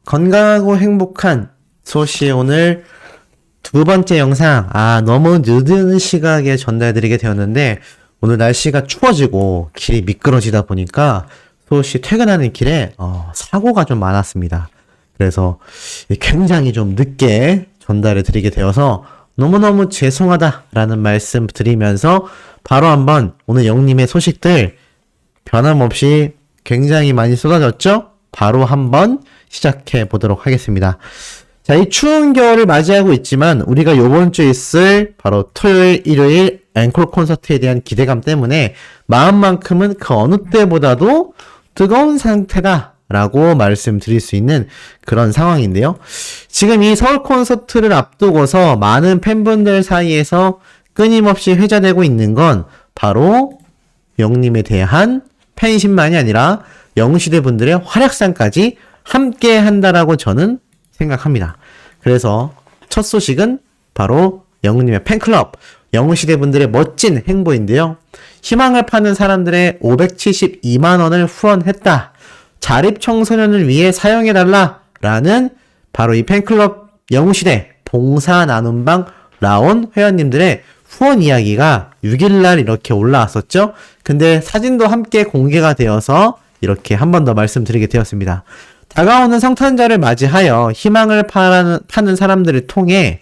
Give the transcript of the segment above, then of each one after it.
건강하고 행복한 소시의 오늘 두 번째 영상. 너무 늦은 시각에 전달드리게 되었는데, 오늘 날씨가 추워지고 길이 미끄러지다 보니까 소시 퇴근하는 길에 사고가 좀 많았습니다. 그래서 굉장히 좀 늦게 전달을 드리게 되어서 너무너무 죄송하다라는 말씀 드리면서 바로 한번 오늘 영님의 소식들 변함없이 굉장히 많이 쏟아졌죠? 바로 한번 시작해 보도록 하겠습니다. 자, 이 추운 겨울을 맞이하고 있지만 우리가 요번 주에 있을 바로 토요일, 일요일 앵콜 콘서트에 대한 기대감 때문에 마음만큼은 그 어느 때보다도 뜨거운 상태다 라고 말씀드릴 수 있는 그런 상황인데요. 지금 이 서울 콘서트를 앞두고서 많은 팬분들 사이에서 끊임없이 회자되고 있는 건 바로 영님에 대한 팬심만이 아니라 영시대 분들의 활약상까지 함께 한다라고 저는 생각합니다. 그래서 첫 소식은 바로 영님의 팬클럽, 영시대 분들의 멋진 행보인데요. 희망을 파는 사람들의 572만원을 후원했다. 자립 청소년을 위해 사용해달라. 라는 바로 이 팬클럽 영시대 봉사 나눔방 라온 회원님들의 후원 이야기가 6일날 이렇게 올라왔었죠. 근데 사진도 함께 공개가 되어서 이렇게 한 번 더 말씀드리게 되었습니다. 다가오는 성탄절을 맞이하여 희망을 파는 사람들을 통해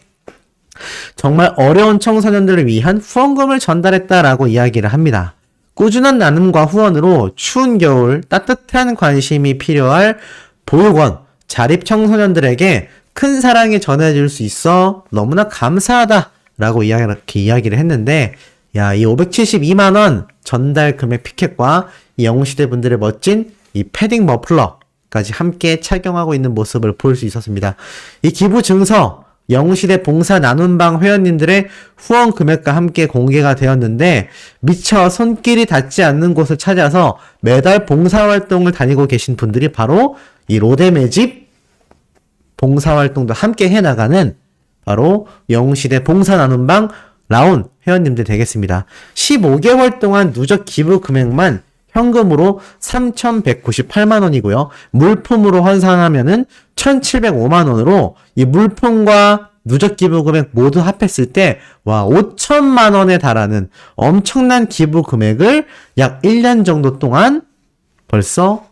정말 어려운 청소년들을 위한 후원금을 전달했다라고 이야기를 합니다. 꾸준한 나눔과 후원으로 추운 겨울 따뜻한 관심이 필요할 보육원, 자립 청소년들에게 큰 사랑이 전해질 수 있어 너무나 감사하다라고 이렇게 이야기를 했는데, 이 572만원 전달 금액 피켓과 이 영시대 분들의 멋진 이 패딩 머플러까지 함께 착용하고 있는 모습을 볼 수 있었습니다. 이 기부 증서 영시대 봉사 나눔방 회원님들의 후원 금액과 함께 공개가 되었는데, 미처 손길이 닿지 않는 곳을 찾아서 매달 봉사활동을 다니고 계신 분들이 바로 이 로데매집 봉사활동도 함께 해나가는 바로 영시대 봉사 나눔방 라온 회원님들 되겠습니다. 15개월 동안 누적 기부 금액만 현금으로 3,198만원이고요. 물품으로 환산하면은 1,705만원으로 이 물품과 누적 기부 금액 모두 합했을 때 5천만원에 달하는 엄청난 기부 금액을 약 1년 정도 동안 벌써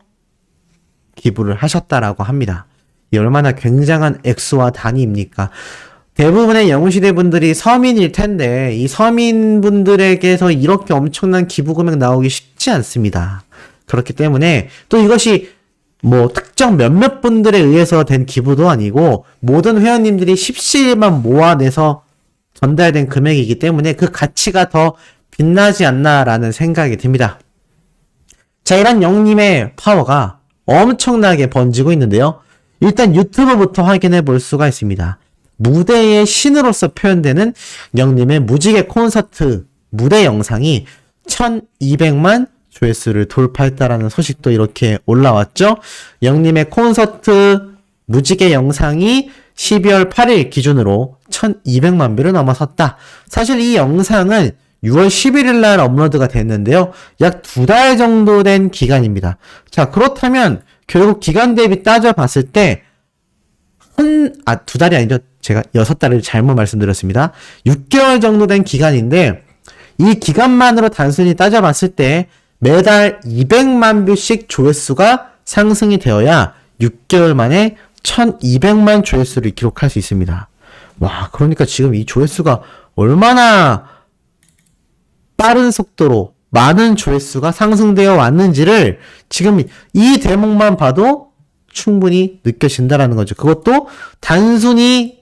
기부를 하셨다라고 합니다. 이 얼마나 굉장한 액수와 단위입니까? 대부분의 영시대 분들이 서민일 텐데 이 서민분들에게서 이렇게 엄청난 기부 금액 나오기 쉽지 않습니다. 그렇기 때문에 또 이것이 특정 몇몇 분들에 의해서 된 기부도 아니고 모든 회원님들이 십시일반 모아내서 전달된 금액이기 때문에 그 가치가 더 빛나지 않나라는 생각이 듭니다. 자, 이런 영님의 파워가 엄청나게 번지고 있는데요. 일단 유튜브부터 확인해 볼 수가 있습니다. 무대의 신으로서 표현되는 영님의 무지개 콘서트 무대 영상이 1200만 조회수를 돌파했다라는 소식도 이렇게 올라왔죠. 영님의 콘서트 무지개 영상이 12월 8일 기준으로 1200만 뷰를 넘어섰다. 사실 이 영상은 6월 11일 날 업로드가 됐는데요. 약 2달 정도 된 기간입니다. 자, 그렇다면 결국 기간 대비 따져봤을 때 2달이 아니죠. 제가 6달을 잘못 말씀드렸습니다. 6개월 정도 된 기간인데 이 기간만으로 단순히 따져봤을 때 매달 200만 뷰씩 조회수가 상승이 되어야 6개월 만에 1200만 조회수를 기록할 수 있습니다. 그러니까 지금 이 조회수가 얼마나 빠른 속도로 많은 조회수가 상승되어 왔는지를 지금 이 대목만 봐도 충분히 느껴진다라는 거죠. 그것도 단순히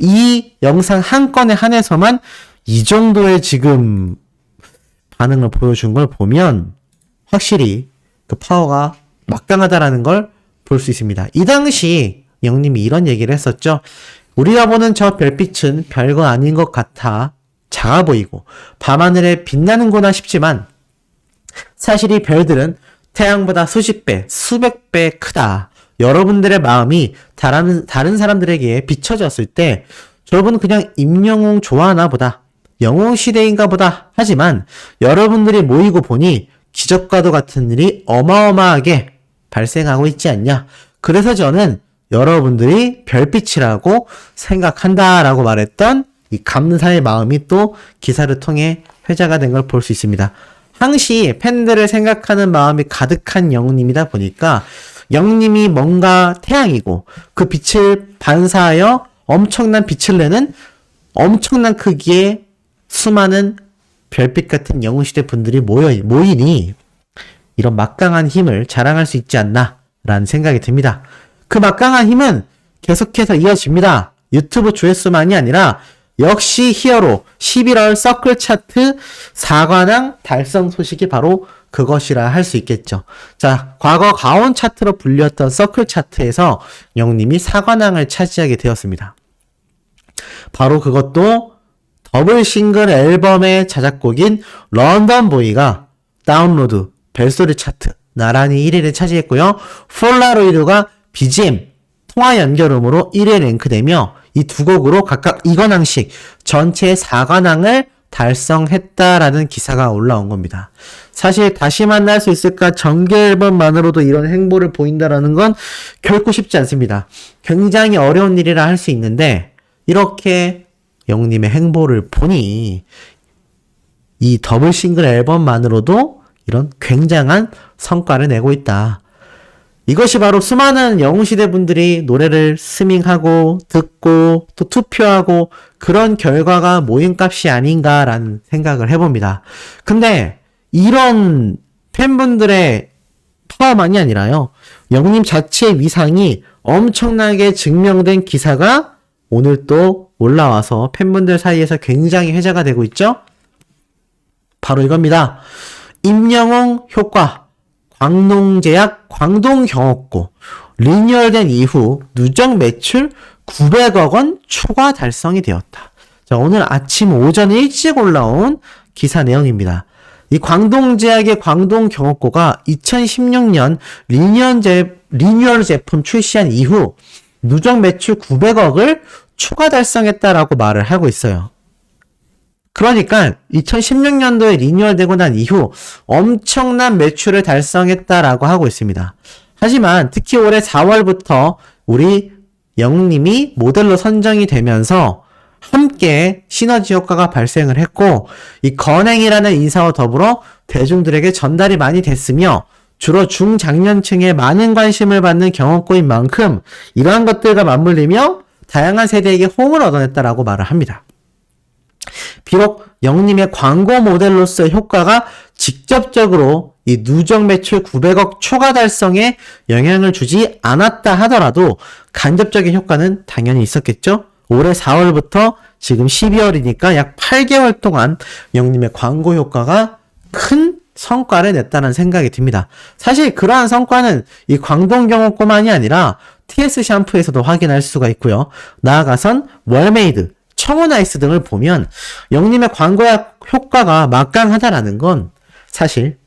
이 영상 한 건에 한해서만 이 정도의 지금 반응을 보여준 걸 보면 확실히 그 파워가 막강하다라는 걸 볼 수 있습니다. 이 당시 영님이 이런 얘기를 했었죠. 우리가 보는 저 별빛은 별거 아닌 것 같아 작아 보이고 밤하늘에 빛나는구나 싶지만 사실 이 별들은 태양보다 수십 배, 수백 배 크다. 여러분들의 마음이 다른 사람들에게 비춰졌을 때 여러분은 그냥 임영웅 좋아하나 보다, 영웅 시대인가 보다 하지만 여러분들이 모이고 보니 기적과도 같은 일이 어마어마하게 발생하고 있지 않냐. 그래서 저는 여러분들이 별빛이라고 생각한다라고 말했던 이 감사의 마음이 또 기사를 통해 회자가 된 걸 볼 수 있습니다. 항시 팬들을 생각하는 마음이 가득한 영웅님이다 보니까 영웅님이 뭔가 태양이고 그 빛을 반사하여 엄청난 빛을 내는 엄청난 크기의 수많은 별빛 같은 영웅시대 분들이 모이니 이런 막강한 힘을 자랑할 수 있지 않나 라는 생각이 듭니다. 그 막강한 힘은 계속해서 이어집니다. 유튜브 조회수만이 아니라 역시 히어로 11월 서클 차트 4관왕 달성 소식이 바로 그것이라 할 수 있겠죠. 자, 과거 가온 차트로 불렸던 서클 차트에서 영님이 4관왕을 차지하게 되었습니다. 바로 그것도 더블 싱글 앨범의 자작곡인 런던 보이가 다운로드 벨소리 차트 나란히 1위를 차지했고요. 폴라로이드가 BGM 통화 연결음으로 1위에 랭크되며 이 두 곡으로 각각 2관왕씩 전체 4관왕을 달성했다라는 기사가 올라온 겁니다. 사실 다시 만날 수 있을까 정규 앨범만으로도 이런 행보를 보인다라는 건 결코 쉽지 않습니다. 굉장히 어려운 일이라 할 수 있는데 이렇게 영님의 행보를 보니 이 더블 싱글 앨범만으로도 이런 굉장한 성과를 내고 있다. 이것이 바로 수많은 영웅시대 분들이 노래를 스밍하고 듣고 또 투표하고 그런 결과가 모인 값이 아닌가라는 생각을 해봅니다. 근데 이런 팬분들의 파워만이 아니라요. 영웅님 자체의 위상이 엄청나게 증명된 기사가 오늘 또 올라와서 팬분들 사이에서 굉장히 회자가 되고 있죠? 바로 이겁니다. 임영웅 효과, 광농제약 광동경옥고 리뉴얼된 이후 누적 매출 900억 원 초과 달성이 되었다. 자, 오늘 아침 오전 일찍 올라온 기사 내용입니다. 이 광동제약의 광동경옥고가 2016년 리뉴얼 제품 출시한 이후 누적 매출 900억을 초과 달성했다라고 말을 하고 있어요. 그러니까 2016년도에 리뉴얼되고 난 이후 엄청난 매출을 달성했다라고 하고 있습니다. 하지만 특히 올해 4월부터 우리 영웅님이 모델로 선정이 되면서 함께 시너지 효과가 발생을 했고 이 건행이라는 인사와 더불어 대중들에게 전달이 많이 됐으며 주로 중장년층에 많은 관심을 받는 경험고인 만큼 이러한 것들과 맞물리며 다양한 세대에게 호응을 얻어냈다라고 말을 합니다. 비록 영님의 광고 모델로서의 효과가 직접적으로 이 누적 매출 900억 초과 달성에 영향을 주지 않았다 하더라도 간접적인 효과는 당연히 있었겠죠? 올해 4월부터 지금 12월이니까 약 8개월 동안 영님의 광고 효과가 큰 성과를 냈다는 생각이 듭니다. 사실 그러한 성과는 이 광동경옥고만이 아니라 TS 샴푸에서도 확인할 수가 있고요. 나아가선 월메이드, 청혼아이스 등을 보면 영님의 광고 효과가 막강하다라는 건 사실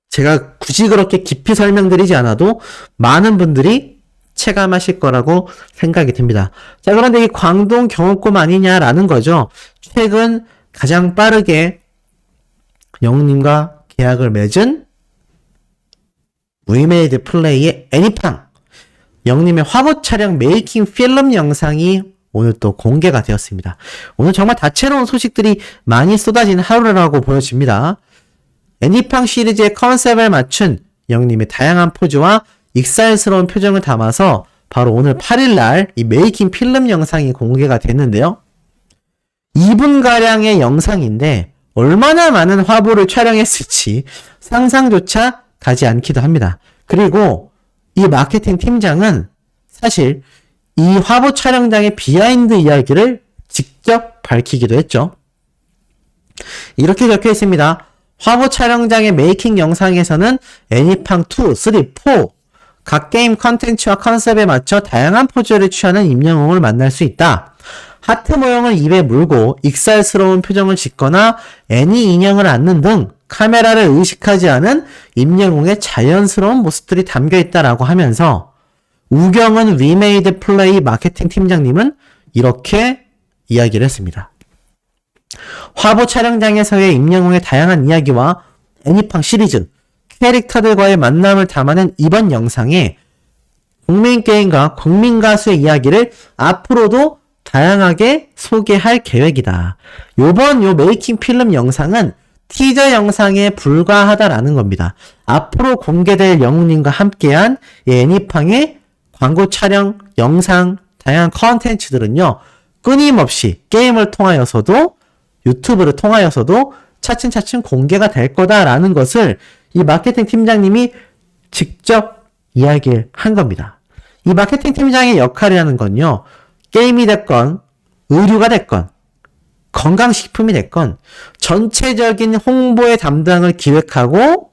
제가 굳이 그렇게 깊이 설명드리지 않아도 많은 분들이 체감하실 거라고 생각이 듭니다. 자, 그런데 이 광동 경옥고 아니냐라는 거죠. 최근 가장 빠르게 영님과 계약을 맺은 위메이드 플레이의 애니팡 영님의 화보 촬영 메이킹 필름 영상이 오늘 또 공개가 되었습니다. 오늘 정말 다채로운 소식들이 많이 쏟아진 하루라고 보여집니다. 애니팡 시리즈의 컨셉을 맞춘 영님의 다양한 포즈와 익살스러운 표정을 담아서 바로 오늘 8일날 이 메이킹 필름 영상이 공개가 됐는데요. 2분가량의 영상인데 얼마나 많은 화보를 촬영했을지 상상조차 가지 않기도 합니다. 그리고 이 마케팅 팀장은 사실 이 화보 촬영장의 비하인드 이야기를 직접 밝히기도 했죠. 이렇게 적혀 있습니다. 화보 촬영장의 메이킹 영상에서는 애니팡 2, 3, 4 각 게임 컨텐츠와 컨셉에 맞춰 다양한 포즈를 취하는 임영웅을 만날 수 있다. 하트 모형을 입에 물고 익살스러운 표정을 짓거나 애니 인형을 안는 등 카메라를 의식하지 않은 임영웅의 자연스러운 모습들이 담겨 있다라고 하면서 우경은 위메이드 플레이 마케팅 팀장님은 이렇게 이야기를 했습니다. 화보 촬영장에서의 임영웅의 다양한 이야기와 애니팡 시리즈, 캐릭터들과의 만남을 담아낸 이번 영상에 국민게임과 국민가수의 이야기를 앞으로도 다양하게 소개할 계획이다. 요번 요 메이킹 필름 영상은 티저 영상에 불과하다라는 겁니다. 앞으로 공개될 영웅님과 함께한 이 애니팡의 광고 촬영, 영상, 다양한 컨텐츠들은요, 끊임없이 게임을 통하여서도 유튜브를 통하여서도 차츰차츰 공개가 될 거다라는 것을 이 마케팅 팀장님이 직접 이야기를 한 겁니다. 이 마케팅 팀장의 역할이라는 건요, 게임이 됐건, 의류가 됐건, 건강식품이 됐건, 전체적인 홍보의 담당을 기획하고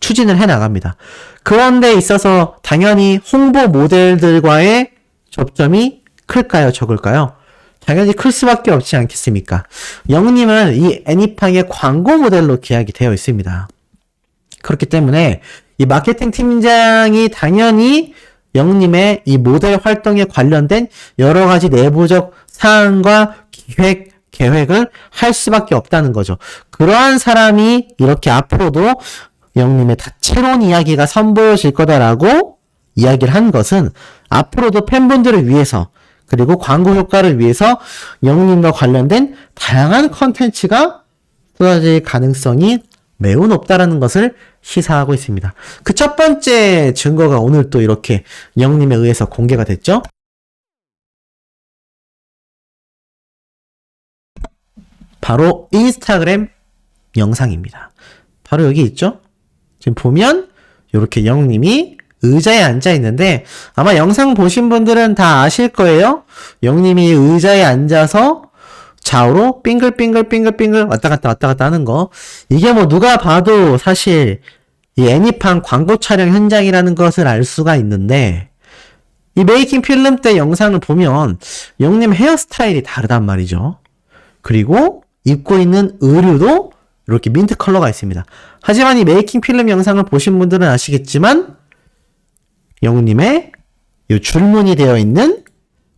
추진을 해 나갑니다. 그런 데 있어서 당연히 홍보 모델들과의 접점이 클까요, 적을까요? 당연히 클 수밖에 없지 않겠습니까? 영님은 이 애니팡의 광고 모델로 계약이 되어 있습니다. 그렇기 때문에 이 마케팅 팀장이 당연히 영님의 이 모델 활동에 관련된 여러 가지 내부적 사항과 계획을 할 수밖에 없다는 거죠. 그러한 사람이 이렇게 앞으로도 영님의 다채로운 이야기가 선보여질 거다라고 이야기를 한 것은 앞으로도 팬분들을 위해서 그리고 광고 효과를 위해서 영웅님과 관련된 다양한 컨텐츠가 쏟아질 가능성이 매우 높다라는 것을 시사하고 있습니다. 그 첫 번째 증거가 오늘 또 이렇게 영웅님에 의해서 공개가 됐죠. 바로 인스타그램 영상입니다. 바로 여기 있죠. 지금 보면 이렇게 영웅님이 의자에 앉아 있는데 아마 영상 보신 분들은 다 아실 거예요. 영님이 의자에 앉아서 좌우로 빙글빙글 왔다 갔다 하는 거. 이게 뭐 누가 봐도 사실 이 애니팡 광고 촬영 현장이라는 것을 알 수가 있는데 이 메이킹 필름 때 영상을 보면 영님 헤어스타일이 다르단 말이죠. 그리고 입고 있는 의류도 이렇게 민트 컬러가 있습니다. 하지만 이 메이킹 필름 영상을 보신 분들은 아시겠지만 영웅님의 이 줄무늬 되어 있는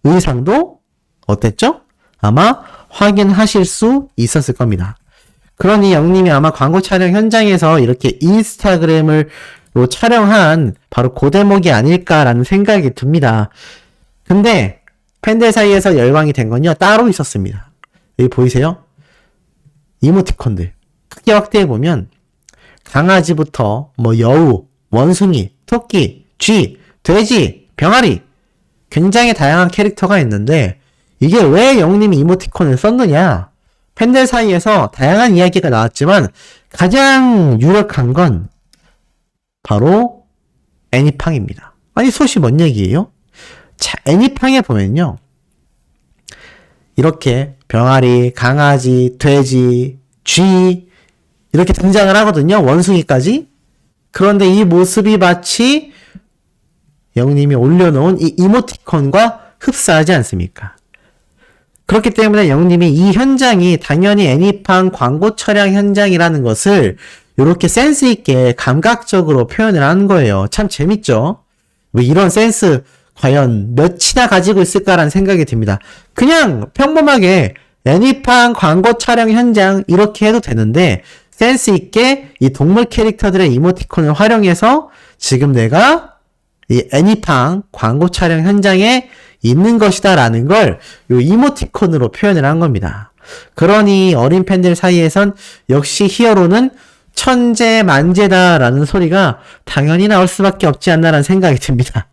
의상도 어땠죠? 아마 확인하실 수 있었을 겁니다. 그러니 영웅님이 아마 광고 촬영 현장에서 이렇게 인스타그램으로 촬영한 바로 그 대목이 아닐까라는 생각이 듭니다. 근데 팬들 사이에서 열광이 된 건요, 따로 있었습니다. 여기 보이세요? 이모티콘들. 크게 확대해보면 강아지부터 뭐 여우, 원숭이, 토끼, 쥐, 돼지, 병아리 굉장히 다양한 캐릭터가 있는데 이게 왜 영웅님이 이모티콘을 썼느냐? 팬들 사이에서 다양한 이야기가 나왔지만 가장 유력한 건 바로 애니팡입니다. 아니 소시 뭔 얘기예요? 자, 애니팡에 보면요 이렇게 병아리, 강아지, 돼지, 쥐 이렇게 등장을 하거든요. 원숭이까지. 그런데 이 모습이 마치 영님이 올려놓은 이 이모티콘과 흡사하지 않습니까? 그렇기 때문에 영님이 이 현장이 당연히 애니팡 광고 촬영 현장이라는 것을 이렇게 센스 있게 감각적으로 표현을 한 거예요. 참 재밌죠? 왜 이런 센스 과연 몇이나 가지고 있을까라는 생각이 듭니다. 그냥 평범하게 애니팡 광고 촬영 현장 이렇게 해도 되는데 센스 있게 이 동물 캐릭터들의 이모티콘을 활용해서 지금 내가 이 애니팡 광고 촬영 현장에 있는 것이다 라는 걸 이 이모티콘으로 표현을 한 겁니다. 그러니 어린 팬들 사이에선 역시 히어로는 천재 만재다 라는 소리가 당연히 나올 수밖에 없지 않나라는 생각이 듭니다.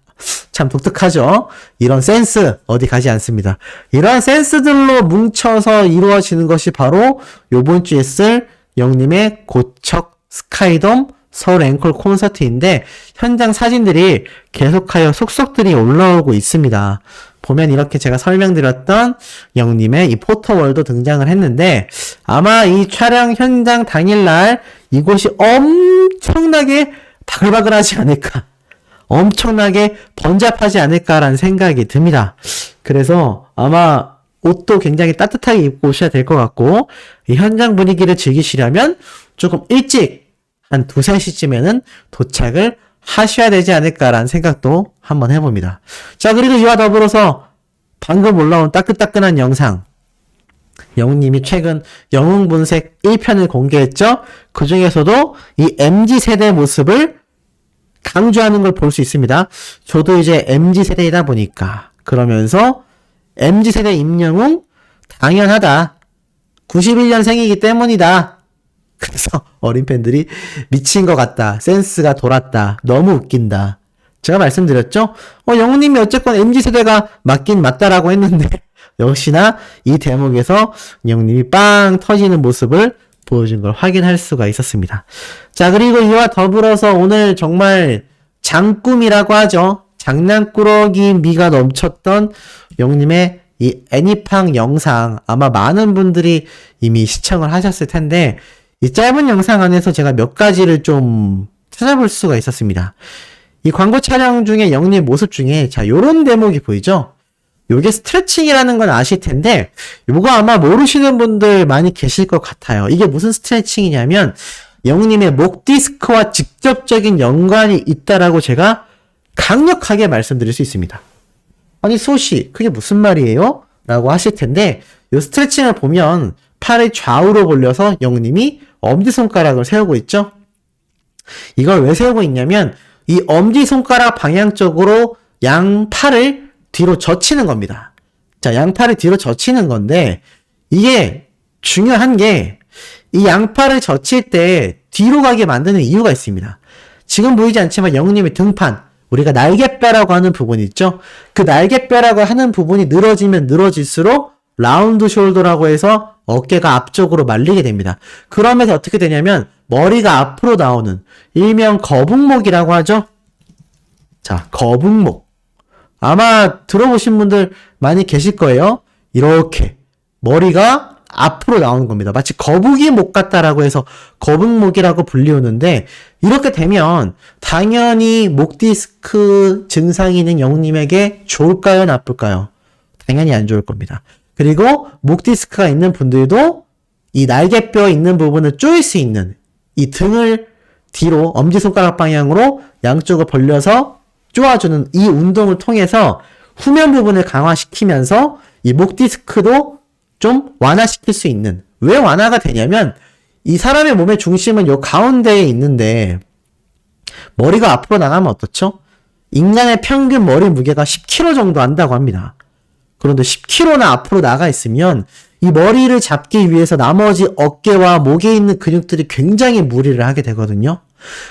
참 독특하죠? 이런 센스 어디 가지 않습니다. 이런 센스들로 뭉쳐서 이루어지는 것이 바로 요번 주에 쓸 영님의 고척 스카이돔 서울 앵콜 콘서트인데 현장 사진들이 계속하여 속속들이 올라오고 있습니다. 보면 이렇게 제가 설명드렸던 영님의 이 포토월도 등장을 했는데 아마 이 촬영 현장 당일날 이곳이 엄청나게 바글바글하지 않을까, 엄청나게 번잡하지 않을까라는 생각이 듭니다. 그래서 아마 옷도 굉장히 따뜻하게 입고 오셔야 될 것 같고 이 현장 분위기를 즐기시려면 조금 일찍 한 2-3시쯤에는 도착을 하셔야 되지 않을까라는 생각도 한번 해봅니다. 자, 그리고 이와 더불어서 방금 올라온 따끈따끈한 영상, 영웅님이 최근 영웅분색 1편을 공개했죠. 그 중에서도 이 MZ세대 모습을 강조하는 걸 볼 수 있습니다. 저도 이제 MZ세대이다 보니까. 그러면서 MZ세대 임영웅 당연하다. 91년생이기 때문이다. 그래서 어린 팬들이 미친 것 같다. 센스가 돌았다. 너무 웃긴다. 제가 말씀드렸죠? 영웅님이 어쨌건 MZ세대가 맞긴 맞다라고 했는데 역시나 이 대목에서 영웅님이 빵 터지는 모습을 보여준 걸 확인할 수가 있었습니다. 자, 그리고 이와 더불어서 오늘 정말 장꿈이라고 하죠. 장난꾸러기 미가 넘쳤던 영웅님의 이 애니팡 영상, 아마 많은 분들이 이미 시청을 하셨을 텐데 이 짧은 영상 안에서 제가 몇 가지를 좀 찾아볼 수가 있었습니다. 이 광고 촬영 중에 영웅님 모습 중에 자, 요런 대목이 보이죠? 요게 스트레칭이라는 건 아실 텐데 요거 아마 모르시는 분들 많이 계실 것 같아요. 이게 무슨 스트레칭이냐면 영웅님의 목 디스크와 직접적인 연관이 있다라고 제가 강력하게 말씀드릴 수 있습니다. 아니 소씨 그게 무슨 말이에요? 라고 하실 텐데 요 스트레칭을 보면 팔을 좌우로 벌려서 영웅님이 엄지손가락을 세우고 있죠? 이걸 왜 세우고 있냐면 이 엄지손가락 방향 쪽으로 양 팔을 뒤로 젖히는 겁니다. 자, 양팔을 뒤로 젖히는 건데 이게 중요한 게 이 양팔을 젖힐 때 뒤로 가게 만드는 이유가 있습니다. 지금 보이지 않지만 영웅님의 등판, 우리가 날개뼈라고 하는 부분이 있죠. 그 날개뼈라고 하는 부분이 늘어지면 늘어질수록 라운드 숄더라고 해서 어깨가 앞쪽으로 말리게 됩니다. 그러면서 어떻게 되냐면 머리가 앞으로 나오는 일명 거북목이라고 하죠. 자, 거북목. 아마 들어보신 분들 많이 계실 거예요. 이렇게 머리가 앞으로 나오는 겁니다. 마치 거북이 목 같다라고 해서 거북목이라고 불리우는데 이렇게 되면 당연히 목 디스크 증상이 있는 영웅님에게 좋을까요? 나쁠까요? 당연히 안 좋을 겁니다. 그리고 목 디스크가 있는 분들도 이 날개뼈 있는 부분을 조일 수 있는 이 등을 뒤로 엄지손가락 방향으로 양쪽을 벌려서 쪼아주는 이 운동을 통해서 후면 부분을 강화시키면서 이 목 디스크도 좀 완화시킬 수 있는, 왜 완화가 되냐면 이 사람의 몸의 중심은 요 가운데에 있는데 머리가 앞으로 나가면 어떻죠? 인간의 평균 머리 무게가 10kg 정도 한다고 합니다. 그런데 10kg나 앞으로 나가 있으면 이 머리를 잡기 위해서 나머지 어깨와 목에 있는 근육들이 굉장히 무리를 하게 되거든요.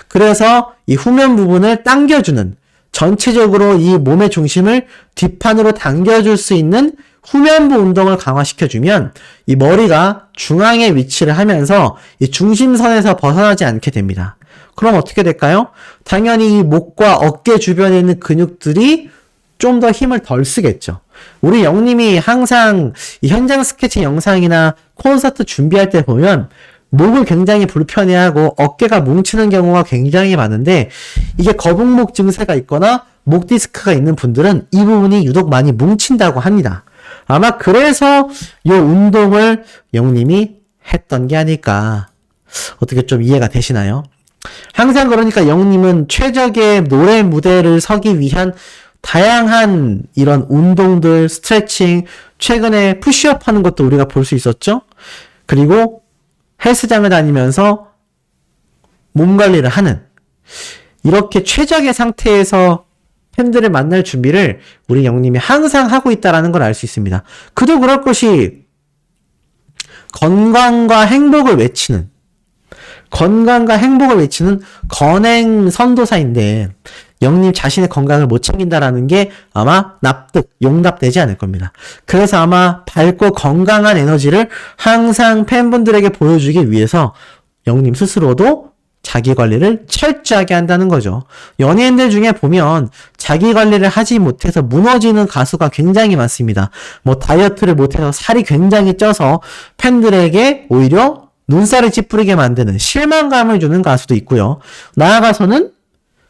그래서 이 후면 부분을 당겨주는, 전체적으로 이 몸의 중심을 뒷판으로 당겨줄 수 있는 후면부 운동을 강화시켜주면 이 머리가 중앙에 위치를 하면서 이 중심선에서 벗어나지 않게 됩니다. 그럼 어떻게 될까요? 당연히 이 목과 어깨 주변에 있는 근육들이 좀 더 힘을 덜 쓰겠죠. 우리 영님이 항상 이 현장 스케치 영상이나 콘서트 준비할 때 보면 목을 굉장히 불편해하고 어깨가 뭉치는 경우가 굉장히 많은데 이게 거북목 증세가 있거나 목 디스크가 있는 분들은 이 부분이 유독 많이 뭉친다고 합니다. 아마 그래서 이 운동을 영님이 했던 게 아닐까. 어떻게 좀 이해가 되시나요? 항상 그러니까 영님은 최적의 노래 무대를 서기 위한 다양한 이런 운동들, 스트레칭, 최근에 푸시업 하는 것도 우리가 볼 수 있었죠? 그리고 헬스장을 다니면서 몸 관리를 하는, 이렇게 최적의 상태에서 팬들을 만날 준비를 우리 영님이 항상 하고 있다는 걸 알 수 있습니다. 그도 그럴 것이 건강과 행복을 외치는 건행 선도사인데 영님 자신의 건강을 못 챙긴다라는 게 아마 용납되지 않을 겁니다. 그래서 아마 밝고 건강한 에너지를 항상 팬분들에게 보여주기 위해서 영님 스스로도 자기 관리를 철저하게 한다는 거죠. 연예인들 중에 보면 자기 관리를 하지 못해서 무너지는 가수가 굉장히 많습니다. 뭐 다이어트를 못해서 살이 굉장히 쪄서 팬들에게 오히려 눈살을 찌푸리게 만드는 실망감을 주는 가수도 있고요. 나아가서는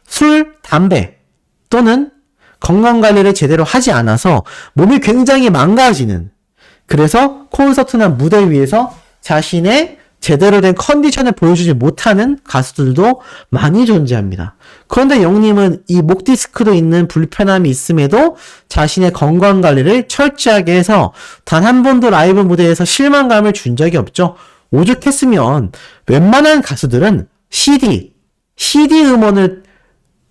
술, 담배 또는 건강관리를 제대로 하지 않아서 몸이 굉장히 망가지는, 그래서 콘서트나 무대 위에서 자신의 제대로 된 컨디션을 보여주지 못하는 가수들도 많이 존재합니다. 그런데 영님은 이 목 디스크도 있는 불편함이 있음에도 자신의 건강관리를 철저하게 해서 단 한 번도 라이브 무대에서 실망감을 준 적이 없죠. 오죽했으면 웬만한 가수들은 CD 음원을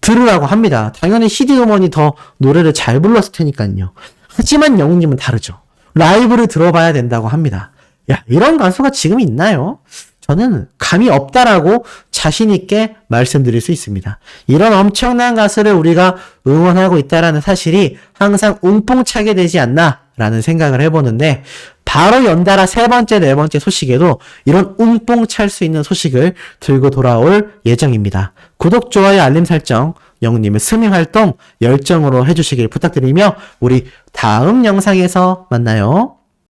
들으라고 합니다. 당연히 CD 음원이 더 노래를 잘 불렀을 테니까요. 하지만 영웅님은 다르죠. 라이브를 들어봐야 된다고 합니다. 야, 이런 가수가 지금 있나요? 저는 감이 없다라고 자신있게 말씀드릴 수 있습니다. 이런 엄청난 가수를 우리가 응원하고 있다라는 사실이 항상 웅뽕차게 되지 않나라는 생각을 해보는데, 바로 연달아 세 번째, 네 번째 소식에도 이런 웅뽕찰 수 있는 소식을 들고 돌아올 예정입니다. 구독, 좋아요, 알림 설정, 영웅님의 스밍 활동 열정으로 해주시길 부탁드리며 우리 다음 영상에서 만나요.